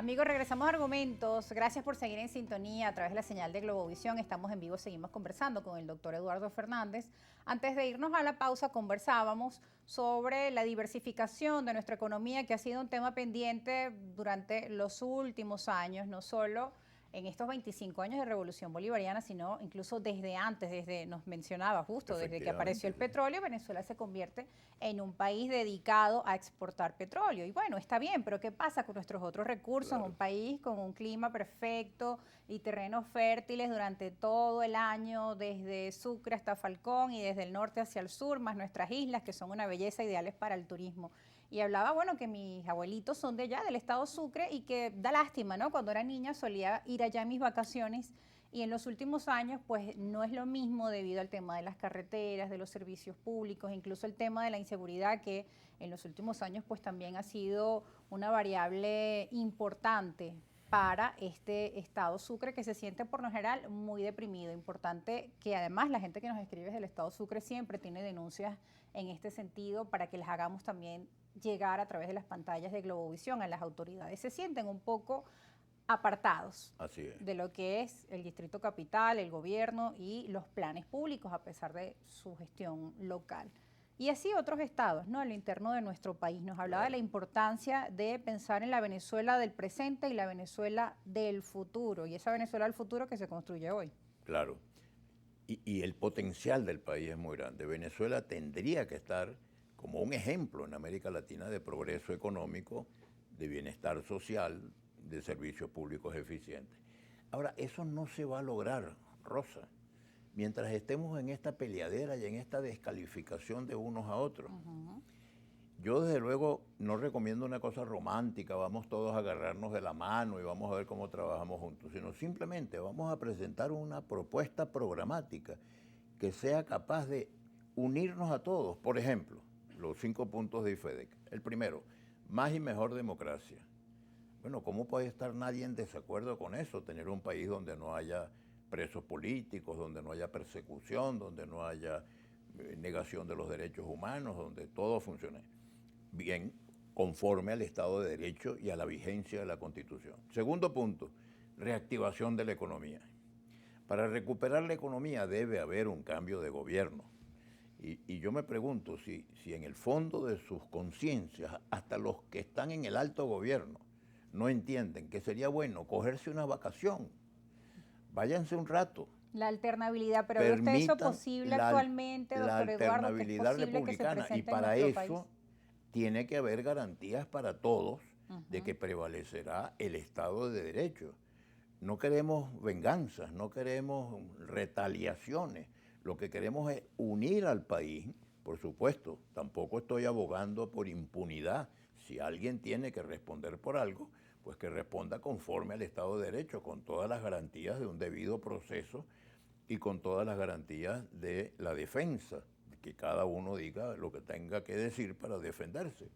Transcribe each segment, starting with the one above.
Amigos, regresamos a Argumentos. Gracias por seguir en sintonía a través de la señal de Globovisión. Estamos en vivo, seguimos conversando con el doctor Eduardo Fernández. Antes de irnos a la pausa, conversábamos sobre la diversificación de nuestra economía, que ha sido un tema pendiente durante los últimos años, no solo en estos 25 años de Revolución Bolivariana, sino incluso desde antes, desde, nos mencionaba justo, desde que apareció el petróleo, Venezuela se convierte en un país dedicado a exportar petróleo. Y bueno, está bien, pero ¿qué pasa con nuestros otros recursos? Claro. Un país con un clima perfecto y terrenos fértiles durante todo el año, desde Sucre hasta Falcón y desde el norte hacia el sur, más nuestras islas, que son una belleza, ideales para el turismo. Y hablaba, bueno, que mis abuelitos son de allá, del estado Sucre, y que da lástima, ¿no? Cuando era niña solía ir allá en mis vacaciones y en los últimos años, pues no es lo mismo debido al tema de las carreteras, de los servicios públicos, incluso el tema de la inseguridad, que en los últimos años, pues también ha sido una variable importante para este estado Sucre, que se siente por lo general muy deprimido. Importante que además la gente que nos escribe del estado Sucre siempre tiene denuncias en este sentido para que las hagamos también llegar a través de las pantallas de Globovisión a las autoridades. Se sienten un poco apartados Así es. de lo que es el Distrito Capital, el gobierno y los planes públicos a pesar de su gestión local. Y así otros estados, ¿no? A lo interno de nuestro país. Nos hablaba de la importancia de pensar en la Venezuela del presente y la Venezuela del futuro, y esa Venezuela del futuro que se construye hoy. Claro. Y el potencial del país es muy grande. Venezuela tendría que estar como un ejemplo en América Latina de progreso económico, de bienestar social, de servicios públicos eficientes. Ahora, eso no se va a lograr, Rosa, mientras estemos en esta peleadera y en esta descalificación de unos a otros. Yo desde luego no recomiendo una cosa romántica, vamos todos a agarrarnos de la mano y vamos a ver cómo trabajamos juntos, sino simplemente vamos a presentar una propuesta programática que sea capaz de unirnos a todos. Por ejemplo, los 5 puntos de IFEDEC. El primero, más y mejor democracia. Bueno, ¿cómo puede estar nadie en desacuerdo con eso? Tener un país donde no haya presos políticos, donde no haya persecución, donde no haya negación de los derechos humanos, donde todo funcione bien, conforme al Estado de Derecho y a la vigencia de la Constitución. Segundo punto, reactivación de la economía. Para recuperar la economía debe haber un cambio de gobierno. Y yo me pregunto si en el fondo de sus conciencias, hasta los que están en el alto gobierno, no entienden que sería bueno cogerse una vacación. Váyanse un rato. La alternabilidad, pero ¿ve usted eso Permitan posible actualmente, la doctor Eduardo, que es alternabilidad posible que se republicana. Y presente en para nuestro país? eso tiene que haber garantías para todos de que prevalecerá el Estado de Derecho. No queremos venganzas, no queremos retaliaciones. Lo que queremos es unir al país. Por supuesto, tampoco estoy abogando por impunidad. Si alguien tiene que responder por algo, pues que responda conforme al Estado de Derecho, con todas las garantías de un debido proceso y con todas las garantías de la defensa, que cada uno diga lo que tenga que decir para defenderse.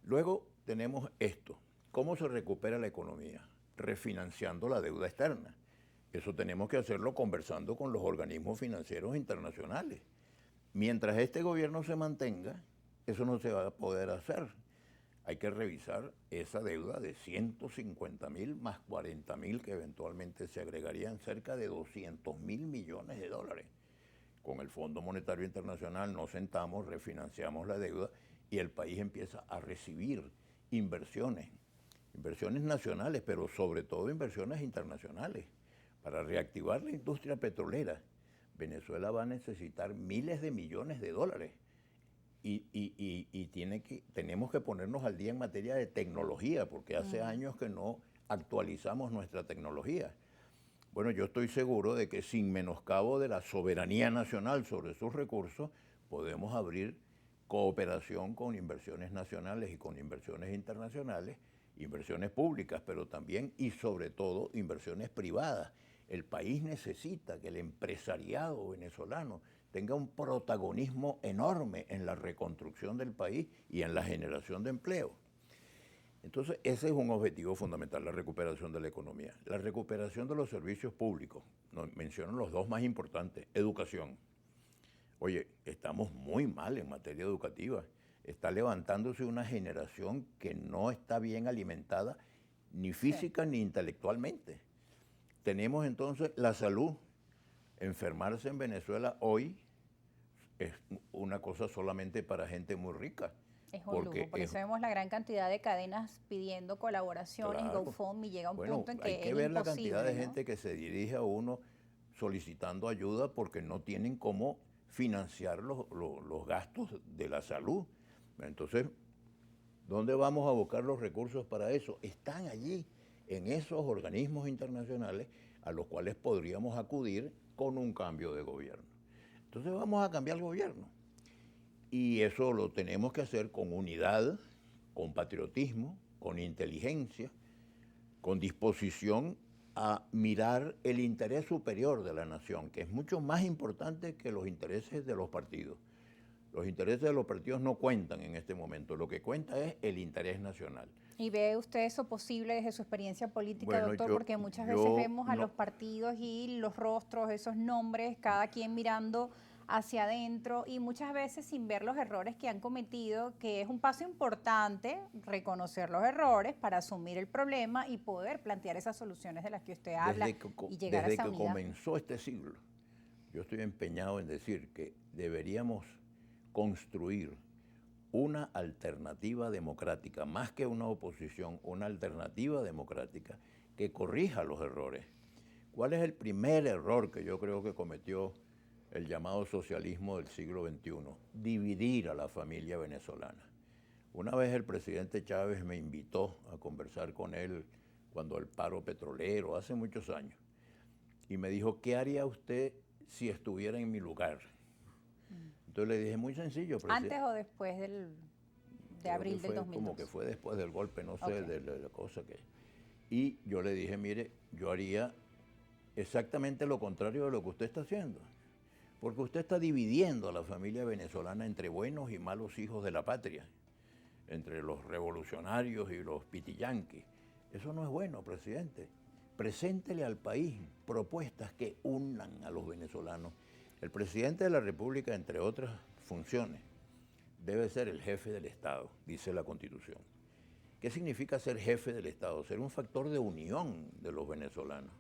Luego tenemos esto. ¿Cómo se recupera la economía? Refinanciando la deuda externa. Eso tenemos que hacerlo conversando con los organismos financieros internacionales. Mientras este gobierno se mantenga, eso no se va a poder hacer. Hay que revisar esa deuda de 150.000 más 40.000 que eventualmente se agregarían cerca de 200.000 millones de dólares. Con el Fondo Monetario Internacional nos sentamos, refinanciamos la deuda y el país empieza a recibir inversiones nacionales, pero sobre todo inversiones internacionales. Para reactivar la industria petrolera, Venezuela va a necesitar miles de millones de dólares y tenemos que ponernos al día en materia de tecnología, porque hace años que no actualizamos nuestra tecnología. Bueno, yo estoy seguro de que sin menoscabo de la soberanía nacional sobre sus recursos, podemos abrir cooperación con inversiones nacionales y con inversiones internacionales, inversiones públicas, pero también y sobre todo inversiones privadas. El país necesita que el empresariado venezolano tenga un protagonismo enorme en la reconstrucción del país y en la generación de empleo. Entonces, ese es un objetivo fundamental, la recuperación de la economía. La recuperación de los servicios públicos, nos mencionan los dos más importantes, educación. Oye, estamos muy mal en materia educativa. Está levantándose una generación que no está bien alimentada ni física ni intelectualmente. Tenemos entonces la salud. Enfermarse en Venezuela hoy es una cosa solamente para gente muy rica. Es un lujo, por eso vemos la gran cantidad de cadenas pidiendo colaboraciones, claro. GoFundMe, llega un Bueno, punto en que hay que es ver la imposible, cantidad de ¿no? gente que se dirige a uno solicitando ayuda porque no tienen cómo financiar los gastos de la salud. Entonces, ¿dónde vamos a buscar los recursos para eso? Están allí, en esos organismos internacionales a los cuales podríamos acudir con un cambio de gobierno. Entonces vamos a cambiar el gobierno. Y eso lo tenemos que hacer con unidad, con patriotismo, con inteligencia, con disposición a mirar el interés superior de la nación, que es mucho más importante que los intereses de los partidos. Los intereses de los partidos no cuentan en este momento, lo que cuenta es el interés nacional. ¿Y ve usted eso posible desde su experiencia política, Bueno, doctor? Porque muchas veces vemos a los partidos y los rostros, esos nombres, cada quien mirando hacia adentro y muchas veces sin ver los errores que han cometido, que es un paso importante reconocer los errores para asumir el problema y poder plantear esas soluciones de las que usted habla y llegar a esa unidad. Desde que comenzó este siglo, yo estoy empeñado en decir que deberíamos construir una alternativa democrática, más que una oposición, una alternativa democrática que corrija los errores. ¿Cuál es el primer error que yo creo que cometió el llamado socialismo del siglo XXI? Dividir a la familia venezolana. Una vez el presidente Chávez me invitó a conversar con él cuando el paro petrolero, hace muchos años, y me dijo, ¿qué haría usted si estuviera en mi lugar? Entonces le dije, muy sencillo, presidente. ¿Antes o después de abril del 2002? Como que fue después del golpe, no sé, Okay. de la cosa que... Y yo le dije, mire, yo haría exactamente lo contrario de lo que usted está haciendo. Porque usted está dividiendo a la familia venezolana entre buenos y malos hijos de la patria, entre los revolucionarios y los pitillanquis. Eso no es bueno, presidente. Preséntele al país propuestas que unan a los venezolanos. El presidente de la República, entre otras funciones, debe ser el jefe del Estado, dice la Constitución. ¿Qué significa ser jefe del Estado? Ser un factor de unión de los venezolanos.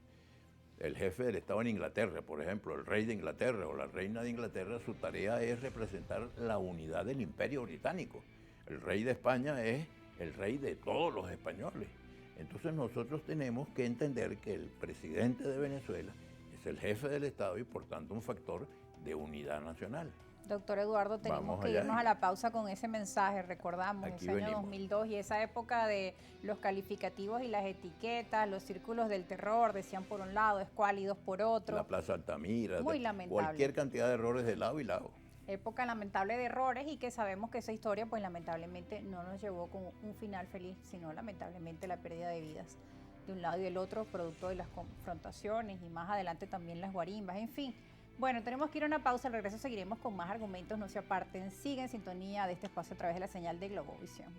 El jefe del Estado en Inglaterra, por ejemplo, el rey de Inglaterra o la reina de Inglaterra, su tarea es representar la unidad del Imperio Británico. El rey de España es el rey de todos los españoles. Entonces nosotros tenemos que entender que el presidente de Venezuela es el jefe del Estado y por tanto un factor de unidad nacional. Doctor Eduardo, tenemos que irnos a la pausa con ese mensaje. Recordamos ese año 2002 y esa época de los calificativos y las etiquetas, los círculos del terror, decían por un lado, escuálidos por otro. La Plaza Altamira, muy lamentable. Cualquier cantidad de errores de lado y lado. Época lamentable de errores y que sabemos que esa historia pues lamentablemente no nos llevó con un final feliz, sino lamentablemente la pérdida de vidas de un lado y del otro, producto de las confrontaciones y más adelante también las guarimbas, en fin. Bueno, tenemos que ir a una pausa, al regreso seguiremos con más argumentos, no se aparten, sigan en sintonía de este espacio a través de la señal de Globovisión.